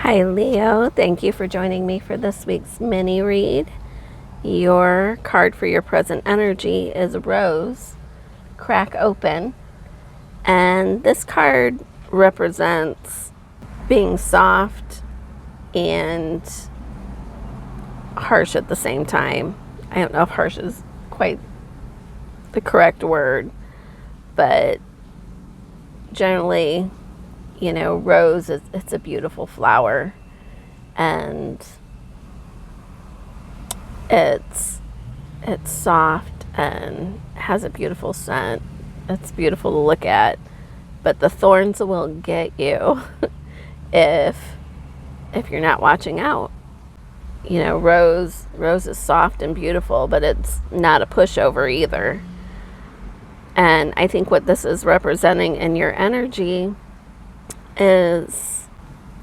Hi, Leo. Thank you for joining me for this week's mini read. Your card for your present energy is Rose, Crack Open. And this card represents being soft and harsh at the same time. I don't know if harsh is quite the correct word, but generally, rose it's a beautiful flower, and it's soft and has a beautiful scent. It's beautiful to look at, but the thorns will get you if you're not watching out. Rose is soft and beautiful, but it's not a pushover either. And I think what this is representing in your energy is,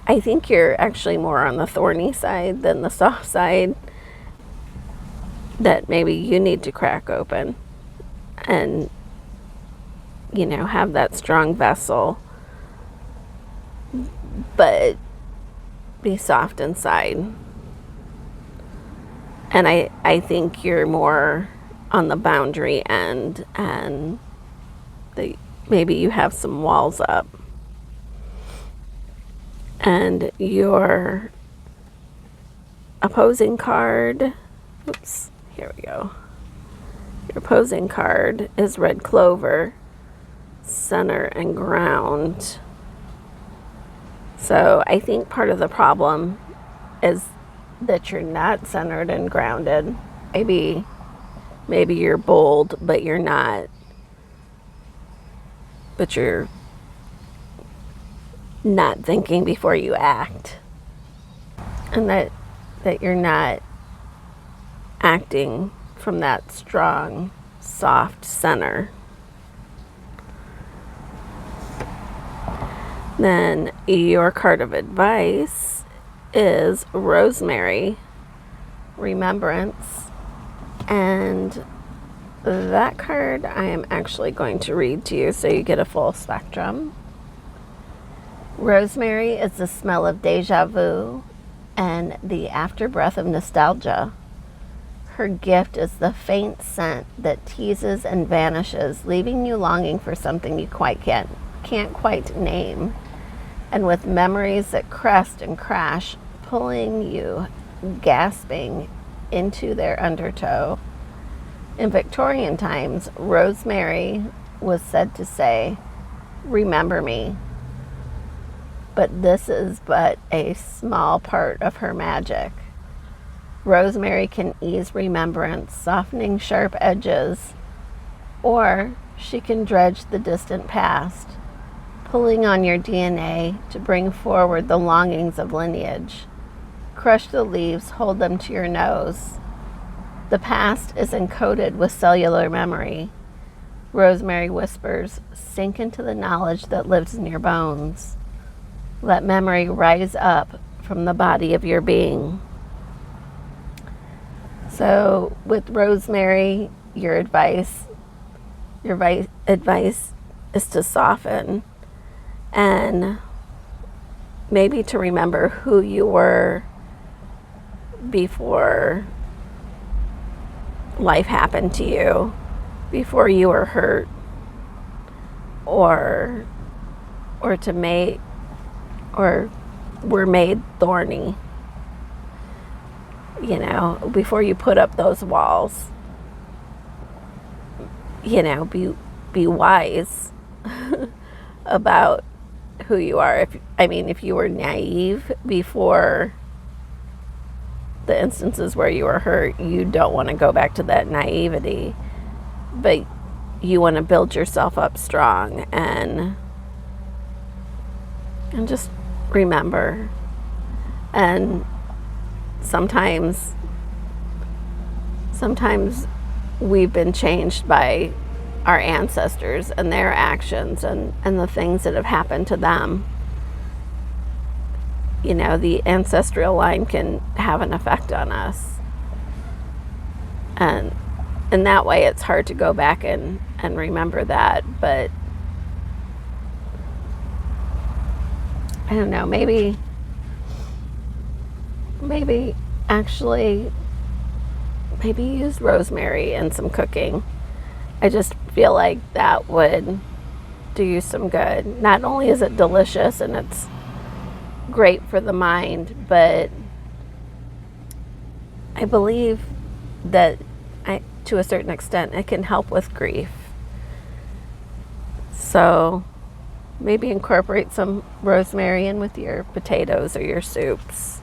I think you're actually more on the thorny side than the soft side, that maybe you need to crack open and, have that strong vessel, but be soft inside. And I think you're more on the boundary end, and maybe you have some walls up. And your opposing card, here we go. Your opposing card is Red Clover, Center and Ground. So I think part of the problem is that you're not centered and grounded. Maybe you're bold, but you're not. But you're not thinking before you act, and that you're not acting from that strong, soft center. Then your card of advice is Rosemary, Remembrance, and that card I am actually going to read to you so you get a full spectrum. Rosemary is the smell of deja vu and the afterbreath of nostalgia. Her gift is the faint scent that teases and vanishes, leaving you longing for something you can't quite name, and with memories that crest and crash, pulling you, gasping, into their undertow. In Victorian times, Rosemary was said to say, "Remember me." But this is but a small part of her magic. Rosemary can ease remembrance, softening sharp edges, or she can dredge the distant past, pulling on your DNA to bring forward the longings of lineage. Crush the leaves, hold them to your nose. The past is encoded with cellular memory. Rosemary whispers, sink into the knowledge that lives in your bones. Let memory rise up from the body of your being. So with Rosemary, your advice is to soften, and maybe to remember who you were before life happened to you, before you were hurt, or were made thorny. Before you put up those walls, be wise about who you are. If you were naive before the instances where you were hurt, you don't want to go back to that naivety, but you want to build yourself up strong and just remember. And sometimes we've been changed by our ancestors and their actions and the things that have happened to them. The ancestral line can have an effect on us, and in that way it's hard to go back and remember that. But I don't know, maybe maybe actually maybe use rosemary in some cooking. I just feel like that would do you some good. Not only is it delicious and it's great for the mind, but I believe that to a certain extent, it can help with grief. So maybe incorporate some rosemary in with your potatoes or your soups.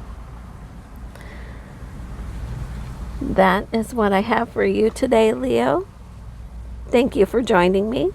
That is what I have for you today, Leo. Thank you for joining me.